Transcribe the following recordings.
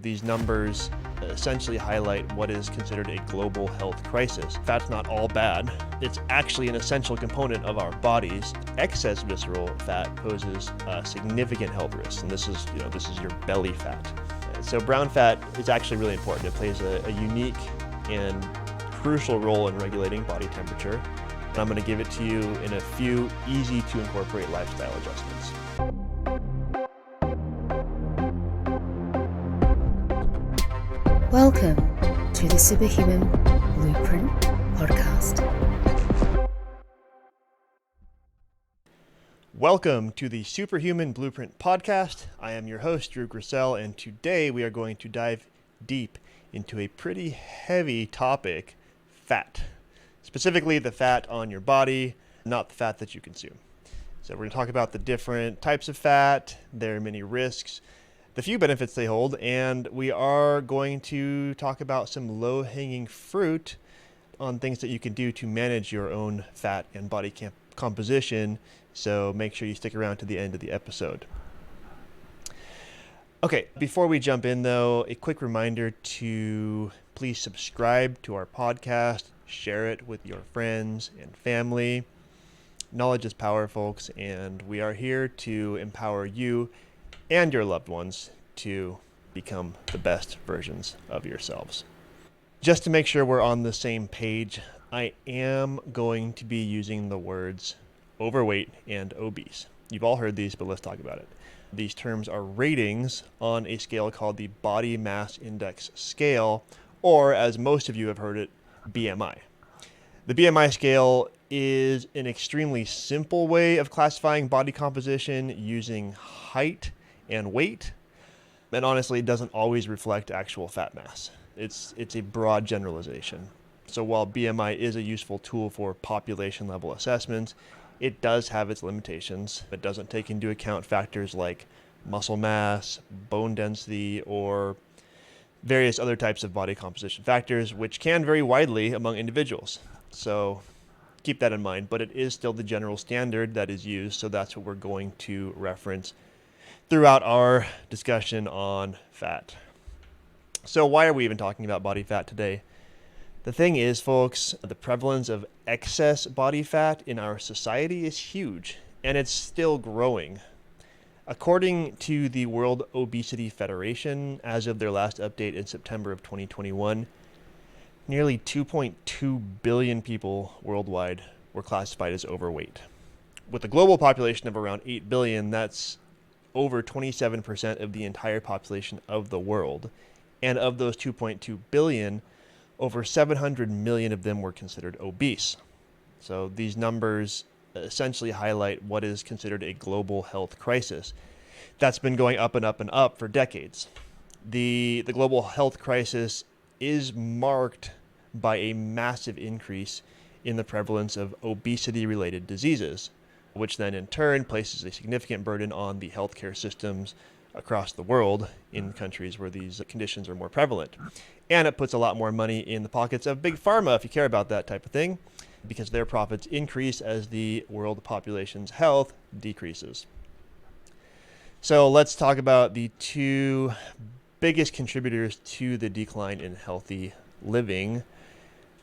These numbers essentially highlight what is considered a global health crisis. Fat's not all bad. It's actually an essential component of our bodies. Excess visceral fat poses significant health risks, and this is your belly fat. So brown fat is actually really important. It plays a unique and crucial role in regulating body temperature. And I'm going to give it to you in a few easy to incorporate lifestyle adjustments. Welcome to the Superhuman Blueprint Podcast. Welcome to the Superhuman Blueprint Podcast. I am your host, Drew Griesel, and today we are going to dive deep into a pretty heavy topic, fat. Specifically the fat on your body, not the fat that you consume. So we're going to talk about the different types of fat, their many risks, the few benefits they hold, and we are going to talk about some low-hanging fruit on things that you can do to manage your own fat and body composition. So make sure you stick around to the end of the episode. Okay, before we jump in though, a quick reminder to please subscribe to our podcast, share it with your friends and family. Knowledge is power, folks, and we are here to empower you and your loved ones to become the best versions of yourselves. Just to make sure we're on the same page, I am going to be using the words overweight and obese. You've all heard these, but let's talk about it. These terms are ratings on a scale called the Body Mass Index Scale, or as most of you have heard it, BMI. The BMI scale is an extremely simple way of classifying body composition using height and weight, and honestly, it doesn't always reflect actual fat mass. It's a broad generalization. So while BMI is a useful tool for population level assessments, it does have its limitations. It doesn't take into account factors like muscle mass, bone density, or various other types of body composition factors, which can vary widely among individuals. So keep that in mind, but it is still the general standard that is used, so that's what we're going to reference throughout our discussion on fat. So why are we even talking about body fat today? The thing is, folks, the prevalence of excess body fat in our society is huge, and it's still growing. According to the World Obesity Federation, as of their last update in September of 2021, nearly 2.2 billion people worldwide were classified as overweight. With a global population of around 8 billion, that's over 27% of the entire population of the world. And of those 2.2 billion, over 700 million of them were considered obese. So these numbers essentially highlight what is considered a global health crisis that's been going up and up and up for decades. The global health crisis is marked by a massive increase in the prevalence of obesity-related diseases, which then in turn places a significant burden on the healthcare systems across the world in countries where these conditions are more prevalent. And it puts a lot more money in the pockets of big pharma, if you care about that type of thing, because their profits increase as the world population's health decreases. So let's talk about the two biggest contributors to the decline in healthy living.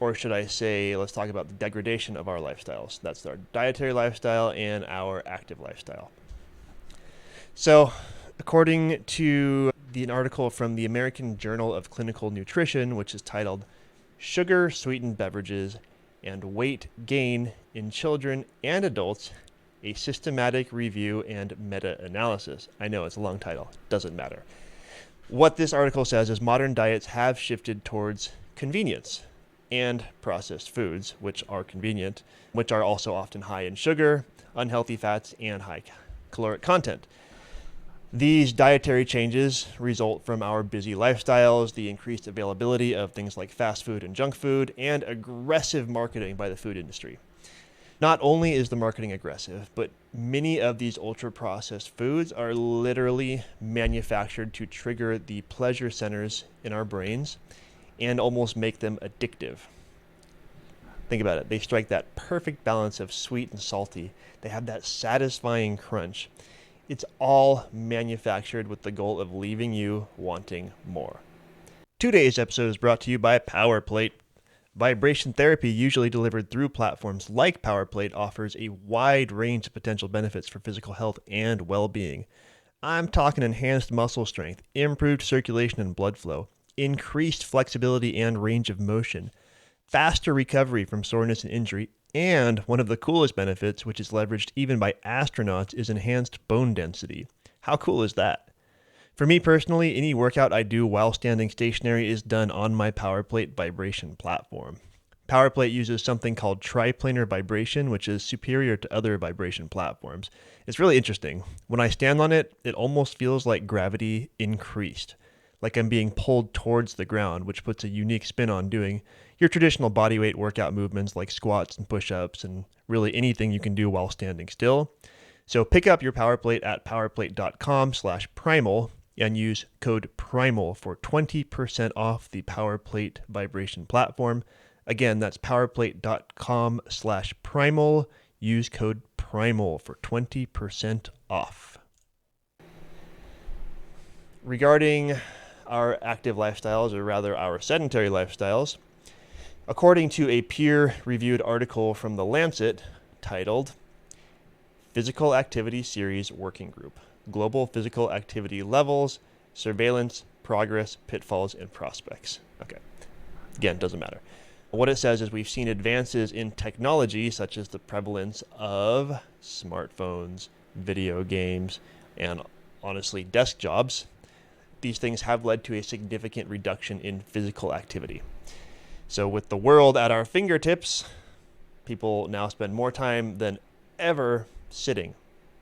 Or should I say, let's talk about the degradation of our lifestyles. That's our dietary lifestyle and our active lifestyle. So, according to an article from the American Journal of Clinical Nutrition, which is titled Sugar-Sweetened Beverages and Weight Gain in Children and Adults, a Systematic Review and Meta-Analysis. I know, it's a long title. Doesn't matter. What this article says is modern diets have shifted towards convenience and processed foods, which are convenient, which are also often high in sugar, unhealthy fats, and high caloric content. These dietary changes result from our busy lifestyles, the increased availability of things like fast food and junk food, and aggressive marketing by the food industry. Not only is the marketing aggressive, but many of these ultra-processed foods are literally manufactured to trigger the pleasure centers in our brains and almost make them addictive. Think about it. They strike that perfect balance of sweet and salty. They have that satisfying crunch. It's all manufactured with the goal of leaving you wanting more. Today's episode is brought to you by PowerPlate. Vibration therapy, usually delivered through platforms like PowerPlate, offers a wide range of potential benefits for physical health and well-being. I'm talking enhanced muscle strength, improved circulation and blood flow, increased flexibility and range of motion, faster recovery from soreness and injury, and one of the coolest benefits, which is leveraged even by astronauts, is enhanced bone density. How cool is that? For me personally, any workout I do while standing stationary is done on my PowerPlate vibration platform. PowerPlate uses something called triplanar vibration, which is superior to other vibration platforms. It's really interesting. When I stand on it, it almost feels like gravity increased, like I'm being pulled towards the ground, which puts a unique spin on doing your traditional bodyweight workout movements like squats and push-ups and really anything you can do while standing still. So pick up your PowerPlate at powerplate.com/primal and use code PRIMAL for 20% off the PowerPlate vibration platform. Again, that's powerplate.com/primal. Use code PRIMAL for 20% off. Regarding our active lifestyles, or rather our sedentary lifestyles, according to a peer-reviewed article from The Lancet titled Physical Activity Series Working Group, Global Physical Activity Levels, Surveillance, Progress, Pitfalls, and Prospects. Okay, again, doesn't matter. What it says is we've seen advances in technology such as the prevalence of smartphones, video games, and honestly, desk jobs. These things have led to a significant reduction in physical activity. So with the world at our fingertips, people now spend more time than ever sitting,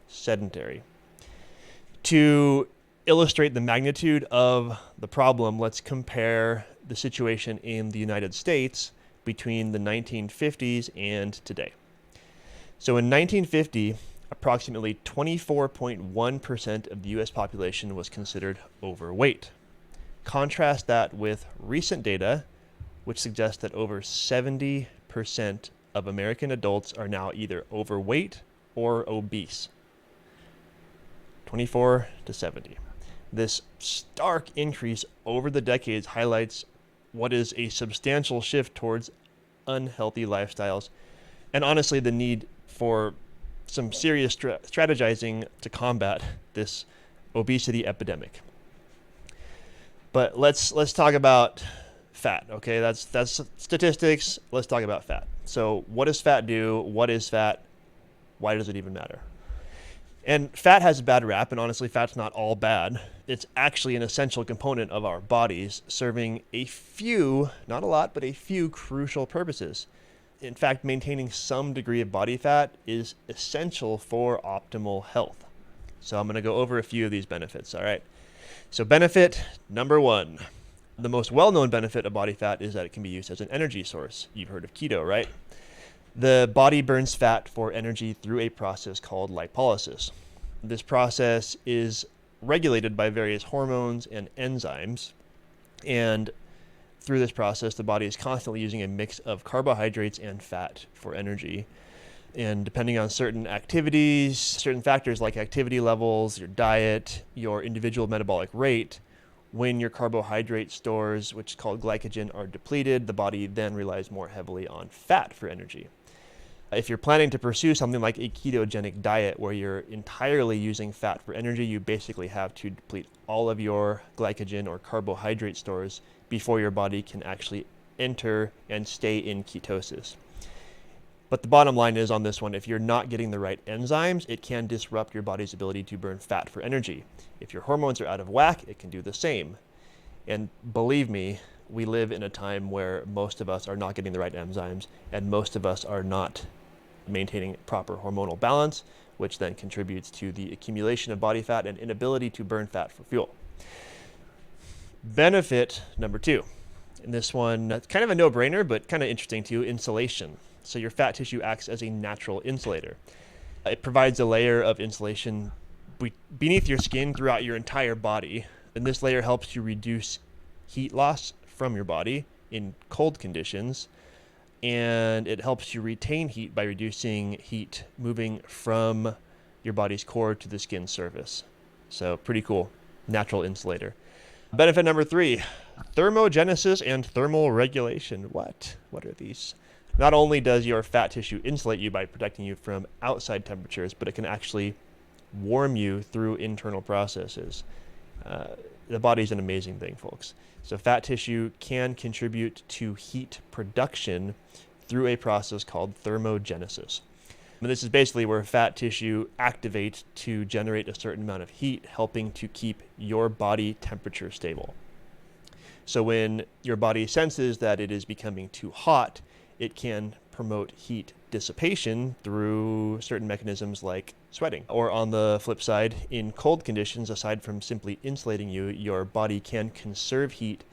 sedentary. To illustrate the magnitude of the problem, let's compare the situation in the United States between the 1950s and today. So in 1950, approximately 24.1% of the U.S. population was considered overweight. Contrast that with recent data, which suggests that over 70% of American adults are now either overweight or obese. 24 to 70. This stark increase over the decades highlights what is a substantial shift towards unhealthy lifestyles, and honestly the need for some serious strategizing to combat this obesity epidemic. But let's talk about fat. Okay, that's statistics. Let's talk about fat. So what does fat do? What is fat? Why does it even matter? And fat has a bad rap, and honestly, fat's not all bad. It's actually an essential component of our bodies, serving a few, not a lot, but a few crucial purposes. In fact, maintaining some degree of body fat is essential for optimal health. So I'm going to go over a few of these benefits, all right? So benefit number one. The most well-known benefit of body fat is that it can be used as an energy source. You've heard of keto, right? The body burns fat for energy through a process called lipolysis. This process is regulated by various hormones and enzymes, and through this process, the body is constantly using a mix of carbohydrates and fat for energy. And depending on certain activities, certain factors like activity levels, your diet, your individual metabolic rate, when your carbohydrate stores, which is called glycogen, are depleted, the body then relies more heavily on fat for energy. If you're planning to pursue something like a ketogenic diet where you're entirely using fat for energy, you basically have to deplete all of your glycogen or carbohydrate stores before your body can actually enter and stay in ketosis. But the bottom line is on this one, if you're not getting the right enzymes, it can disrupt your body's ability to burn fat for energy. If your hormones are out of whack, it can do the same. And believe me, we live in a time where most of us are not getting the right enzymes, and most of us are not maintaining proper hormonal balance, which then contributes to the accumulation of body fat and inability to burn fat for fuel. Benefit number two, and this one, it's kind of a no-brainer, but kind of interesting too, insulation. So your fat tissue acts as a natural insulator. It provides a layer of insulation beneath your skin throughout your entire body, and this layer helps you reduce heat loss from your body in cold conditions, and it helps you retain heat by reducing heat moving from your body's core to the skin surface. So pretty cool. Natural insulator. Benefit number 3, thermogenesis and thermal regulation. What are these? Not only does your fat tissue insulate you by protecting you from outside temperatures, but it can actually warm you through internal processes. The body's an amazing thing, folks. So fat tissue can contribute to heat production through a process called thermogenesis. And this is basically where fat tissue activates to generate a certain amount of heat, helping to keep your body temperature stable. So when your body senses that it is becoming too hot, it can promote heat dissipation through certain mechanisms like sweating. Or on the flip side, in cold conditions, aside from simply insulating you, your body can conserve heat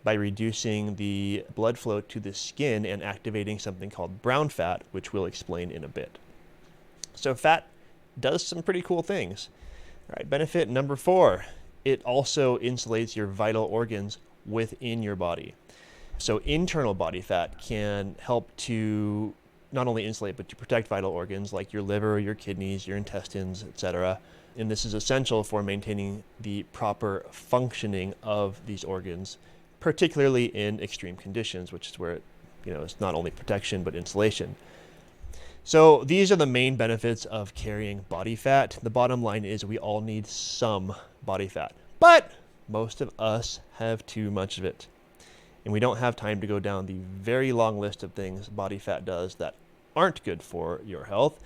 by reducing the blood flow to the skin and activating something called brown fat, which we'll explain in a bit. So fat does some pretty cool things. All right, benefit number 4, it also insulates your vital organs within your body. So internal body fat can help to not only insulate, but to protect vital organs like your liver, your kidneys, your intestines, etc. And this is essential for maintaining the proper functioning of these organs, particularly in extreme conditions, which is where it's not only protection, but insulation. So these are the main benefits of carrying body fat. The bottom line is we all need some body fat, but most of us have too much of it. And we don't have time to go down the very long list of things body fat does that aren't good for your health.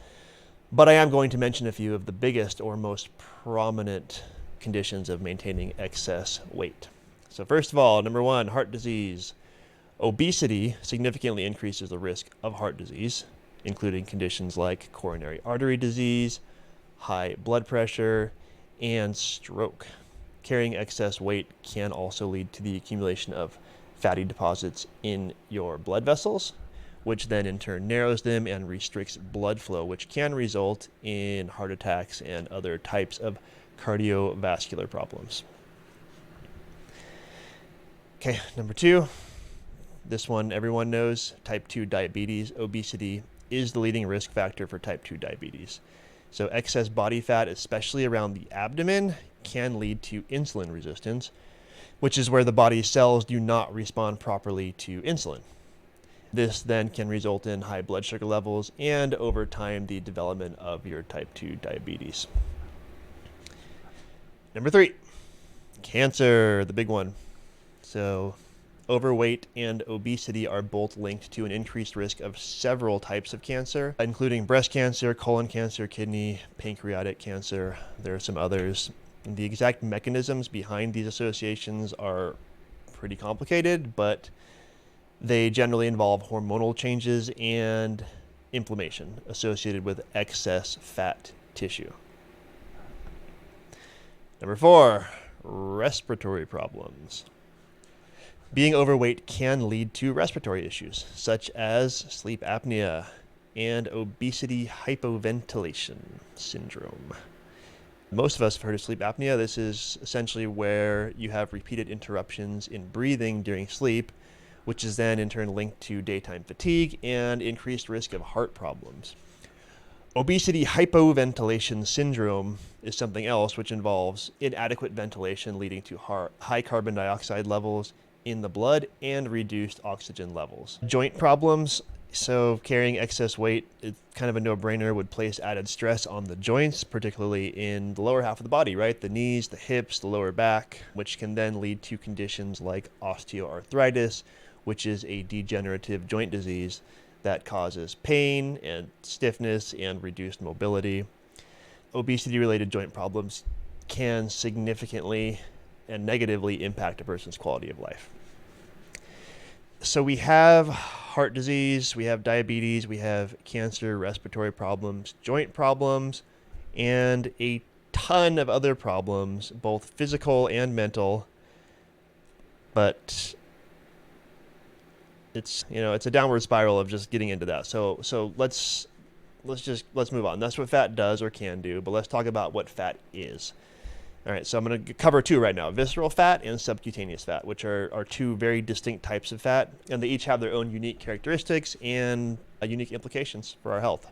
But I am going to mention a few of the biggest or most prominent conditions of maintaining excess weight. So first of all, number 1, heart disease. Obesity significantly increases the risk of heart disease, including conditions like coronary artery disease, high blood pressure, and stroke. Carrying excess weight can also lead to the accumulation of fatty deposits in your blood vessels, which then in turn narrows them and restricts blood flow, which can result in heart attacks and other types of cardiovascular problems. Okay, number 2, this one everyone knows, type 2 diabetes. Obesity is the leading risk factor for type 2 diabetes. So excess body fat, especially around the abdomen, can lead to insulin resistance, which is where the body's cells do not respond properly to insulin. This then can result in high blood sugar levels and, over time, the development of your type 2 diabetes. Number 3, cancer, the big one. So overweight and obesity are both linked to an increased risk of several types of cancer, including breast cancer, colon cancer, kidney, pancreatic cancer. There are some others. The exact mechanisms behind these associations are pretty complicated, but they generally involve hormonal changes and inflammation associated with excess fat tissue. Number 4, respiratory problems. Being overweight can lead to respiratory issues, such as sleep apnea and obesity hypoventilation syndrome. Most of us have heard of sleep apnea. This is essentially where you have repeated interruptions in breathing during sleep, which is then in turn linked to daytime fatigue and increased risk of heart problems. Obesity hypoventilation syndrome is something else, which involves inadequate ventilation leading to high carbon dioxide levels in the blood and reduced oxygen levels. Joint problems. So carrying excess weight, it's kind of a no-brainer, would place added stress on the joints, particularly in the lower half of the body, right? The knees, the hips, the lower back, which can then lead to conditions like osteoarthritis, which is a degenerative joint disease that causes pain and stiffness and reduced mobility. Obesity-related joint problems can significantly and negatively impact a person's quality of life. So we have heart disease, we have diabetes, we have cancer, respiratory problems, joint problems, and a ton of other problems, both physical and mental. But it's a downward spiral of just getting into that. So let's move on. That's what fat does or can do, but let's talk about what fat is. All right, so I'm going to cover 2 right now, visceral fat and subcutaneous fat, which are 2 very distinct types of fat, and they each have their own unique characteristics and unique implications for our health.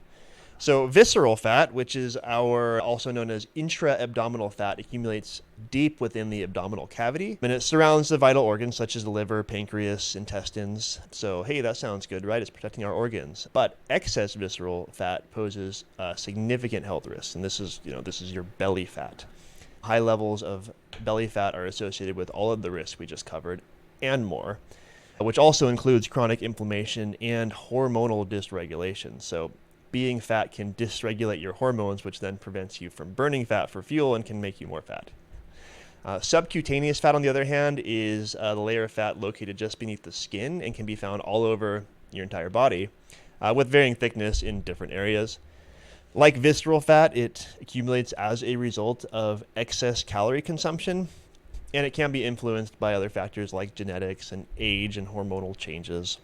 So visceral fat, which is our also known as intra-abdominal fat, accumulates deep within the abdominal cavity, and it surrounds the vital organs such as the liver, pancreas, intestines. So, hey, that sounds good, right? It's protecting our organs. But excess visceral fat poses significant health risks, and this is your belly fat. High levels of belly fat are associated with all of the risks we just covered and more, which also includes chronic inflammation and hormonal dysregulation. So being fat can dysregulate your hormones, which then prevents you from burning fat for fuel and can make you more fat. Subcutaneous fat, on the other hand, is the layer of fat located just beneath the skin and can be found all over your entire body, with varying thickness in different areas. Like visceral fat, it accumulates as a result of excess calorie consumption, and it can be influenced by other factors like genetics and age and hormonal changes.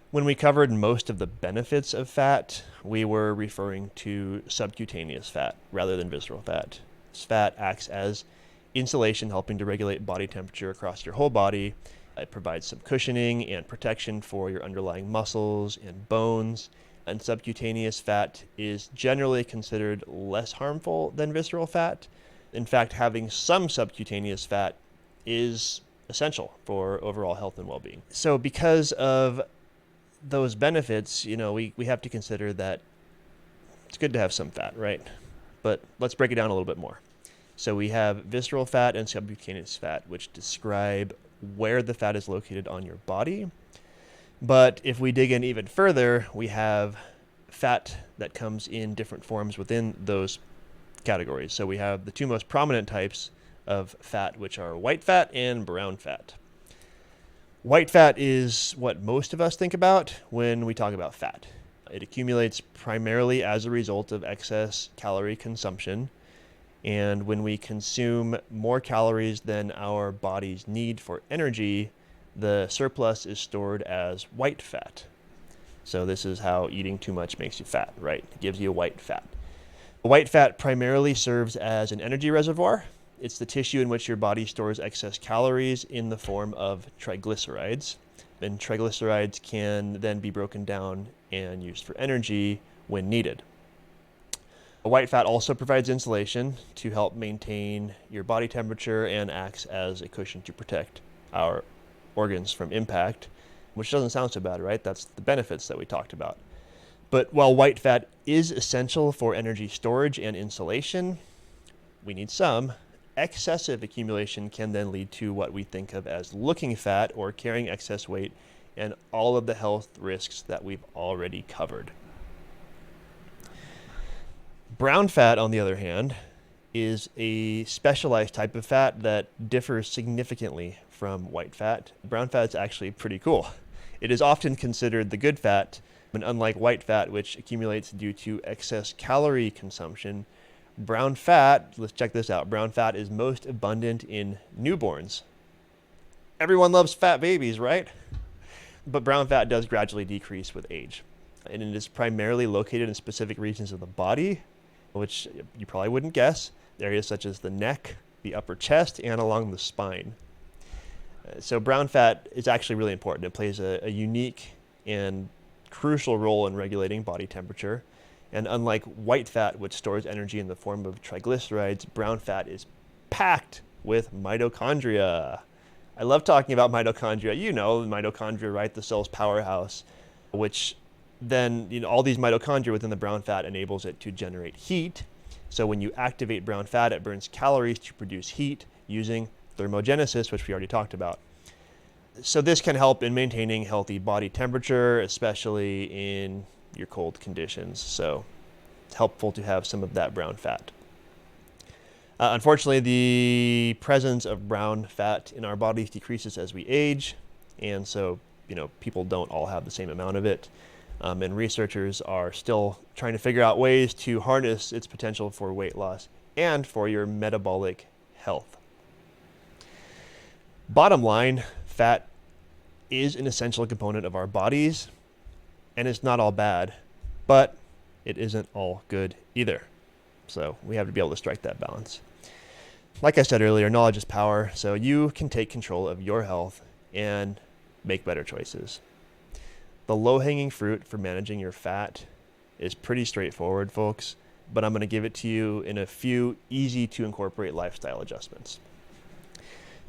When we covered most of the benefits of fat, we were referring to subcutaneous fat rather than visceral fat. This fat acts as insulation, helping to regulate body temperature across your whole body. It provides some cushioning and protection for your underlying muscles and bones. And subcutaneous fat is generally considered less harmful than visceral fat. In fact, having some subcutaneous fat is essential for overall health and well-being. So because of those benefits, we have to consider that it's good to have some fat, right? But let's break it down a little bit more. So we have visceral fat and subcutaneous fat, which describe where the fat is located on your body. But if we dig in even further, we have fat that comes in different forms within those categories. So we have the two most prominent types of fat, which are white fat and brown fat. White fat is what most of us think about when we talk about fat. It accumulates primarily as a result of excess calorie consumption. And when we consume more calories than our bodies need for energy, the surplus is stored as white fat. So this is how eating too much makes you fat, right? It gives you white fat. White fat primarily serves as an energy reservoir. It's the tissue in which your body stores excess calories in the form of triglycerides. And triglycerides can then be broken down and used for energy when needed. White fat also provides insulation to help maintain your body temperature and acts as a cushion to protect our organs from impact, which doesn't sound so bad, right? That's the benefits that we talked about. But while white fat is essential for energy storage and insulation, we need some. Excessive accumulation can then lead to what we think of as looking fat or carrying excess weight and all of the health risks that we've already covered. Brown fat, on the other hand, is a specialized type of fat that differs significantly from white fat. Brown fat is actually pretty cool. It is often considered the good fat, and unlike white fat, which accumulates due to excess calorie consumption, brown fat, let's check this out, brown fat is most abundant in newborns. Everyone loves fat babies, right? But brown fat does gradually decrease with age. And it is primarily located in specific regions of the body, which you probably wouldn't guess, areas such as the neck, the upper chest, and along the spine. So brown fat is actually really important. It plays a unique and crucial role in regulating body temperature. And unlike white fat, which stores energy in the form of triglycerides, brown fat is packed with mitochondria. I love talking about mitochondria. You know, mitochondria, right? The cell's powerhouse, which then, all these mitochondria within the brown fat enables it to generate heat. So when you activate brown fat, it burns calories to produce heat using thermogenesis, which we already talked about. So this can help in maintaining healthy body temperature, especially in your cold conditions. So it's helpful to have some of that brown fat. Unfortunately, the presence of brown fat in our bodies decreases as we age. And so, people don't all have the same amount of it. And researchers are still trying to figure out ways to harness its potential for weight loss and for your metabolic health. Bottom line, fat is an essential component of our bodies, and it's not all bad, but it isn't all good either. So we have to be able to strike that balance. Like I said earlier, knowledge is power, so you can take control of your health and make better choices. The low-hanging fruit for managing your fat is pretty straightforward, folks, but I'm going to give it to you in a few easy to incorporate lifestyle adjustments.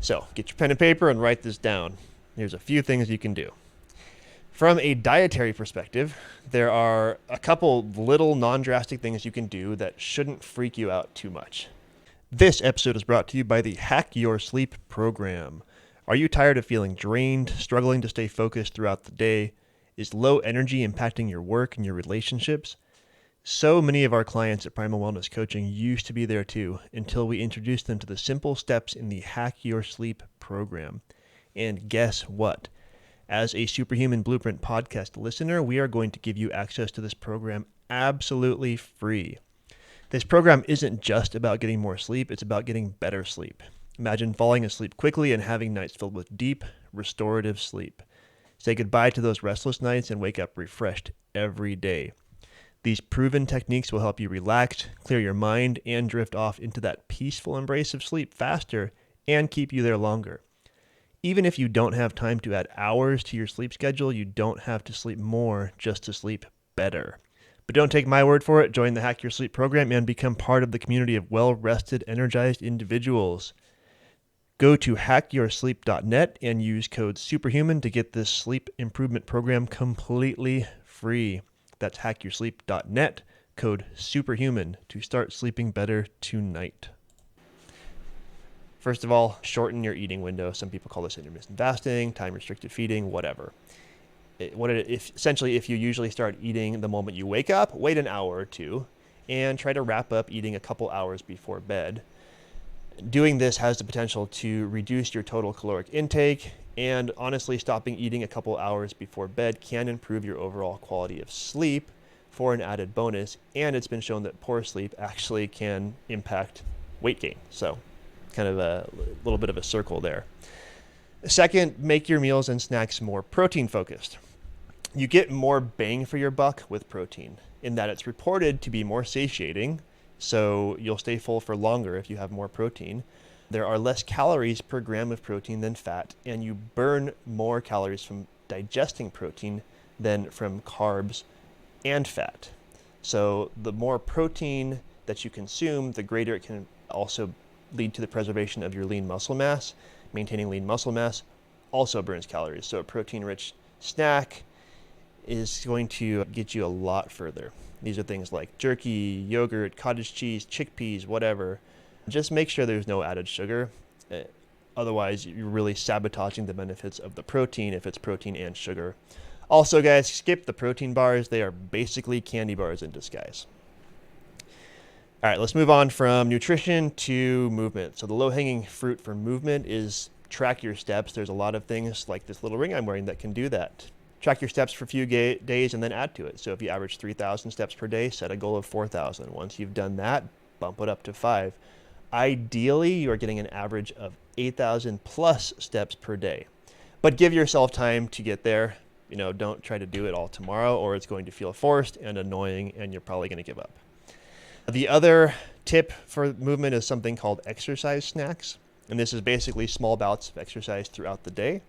So get your pen and paper and write this down. Here's a few things you can do. From a dietary perspective, there are a couple little non-drastic things you can do that shouldn't freak you out too much. This episode is brought to you by the Hack Your Sleep program. Are you tired of feeling drained, struggling to stay focused throughout the day? Is low energy impacting your work and your relationships? So many of our clients at Primal Wellness Coaching used to be there too, until we introduced them to the simple steps in the Hack Your Sleep program. And guess what? As a Superhuman Blueprint Podcast listener, we are going to give you access to this program absolutely free. This program isn't just about getting more sleep, it's about getting better sleep. Imagine falling asleep quickly and having nights filled with deep, restorative sleep. Say goodbye to those restless nights and wake up refreshed every day. These proven techniques will help you relax, clear your mind, and drift off into that peaceful embrace of sleep faster and keep you there longer. Even if you don't have time to add hours to your sleep schedule, you don't have to sleep more just to sleep better. But don't take my word for it. Join the Hack Your Sleep program and become part of the community of well-rested, energized individuals. Go to hackyoursleep.net and use code SUPERHUMAN to get this sleep improvement program completely free. That's hackyoursleep.net, code SUPERHUMAN to start sleeping better tonight. First of all, shorten your eating window. Some people call this intermittent fasting, time-restricted feeding, whatever. Essentially, if you usually start eating the moment you wake up, wait an hour or two and try to wrap up eating a couple hours before bed. Doing this has the potential to reduce your total caloric intake, and honestly, stopping eating a couple hours before bed can improve your overall quality of sleep for an added bonus, and it's been shown that poor sleep actually can impact weight gain. So kind of a little bit of a circle there. Second, make your meals and snacks more protein focused. You get more bang for your buck with protein in that it's reported to be more satiating, so you'll stay full for longer if you have more protein. There are less calories per gram of protein than fat, and you burn more calories from digesting protein than from carbs and fat. So the more protein that you consume, the greater it can also lead to the preservation of your lean muscle mass. Maintaining lean muscle mass also burns calories. So a protein-rich snack is going to get you a lot further. These are things like jerky, yogurt, cottage cheese, chickpeas, whatever. Just make sure there's no added sugar. Otherwise, you're really sabotaging the benefits of the protein if it's protein and sugar. Also, guys, skip the protein bars. They are basically candy bars in disguise. All right, let's move on from nutrition to movement. So the low-hanging fruit for movement is track your steps. There's a lot of things like this little ring I'm wearing that can do that. Track your steps for a few days and then add to it. So if you average 3,000 steps per day, set a goal of 4,000. Once you've done that, bump it up to 5. Ideally, you are getting an average of 8,000 plus steps per day. But give yourself time to get there. Don't try to do it all tomorrow, or it's going to feel forced and annoying, and you're probably going to give up. The other tip for movement is something called exercise snacks. And this is basically small bouts of exercise throughout the day.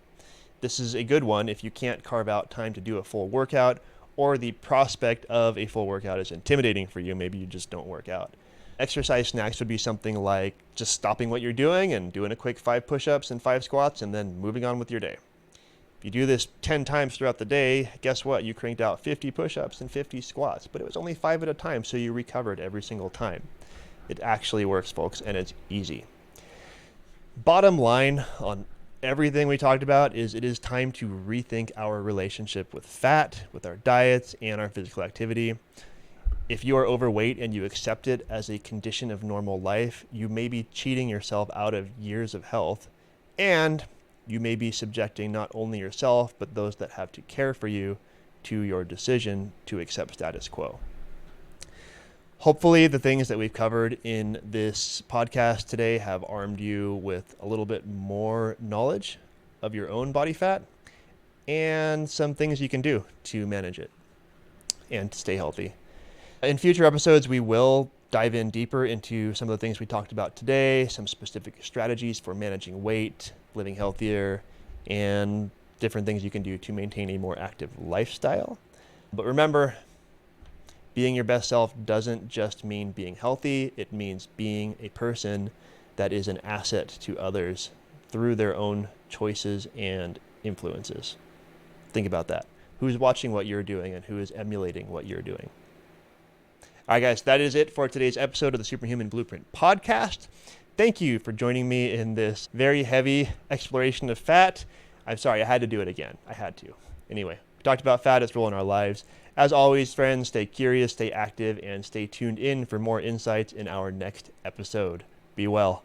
This is a good one if you can't carve out time to do a full workout, or the prospect of a full workout is intimidating for you. Maybe you just don't work out. Exercise snacks would be something like just stopping what you're doing and doing a quick 5 push-ups and 5 squats and then moving on with your day. If you do this 10 times throughout the day, guess what? You cranked out 50 push-ups and 50 squats, but it was only 5 at a time, so you recovered every single time. It actually works, folks, and it's easy. Bottom line on everything we talked about is it is time to rethink our relationship with fat, with our diets, and our physical activity. If you are overweight and you accept it as a condition of normal life, you may be cheating yourself out of years of health, and you may be subjecting not only yourself, but those that have to care for you to your decision to accept status quo. Hopefully, the things that we've covered in this podcast today have armed you with a little bit more knowledge of your own body fat and some things you can do to manage it and to stay healthy. In future episodes, we will dive in deeper into some of the things we talked about today, some specific strategies for managing weight, living healthier, and different things you can do to maintain a more active lifestyle. But remember, Being your best self doesn't just mean being healthy. It means being a person that is an asset to others through their own choices and influences. Think about that. Who's watching what you're doing and who is emulating what you're doing? All right, guys, that is it for today's episode of the Superhuman Blueprint Podcast. Thank you for joining me in this very heavy exploration of fat. I'm sorry, I had to do it again. I had to. Anyway, we talked about fat, its role in our lives. As always, friends, stay curious, stay active, and stay tuned in for more insights in our next episode. Be well.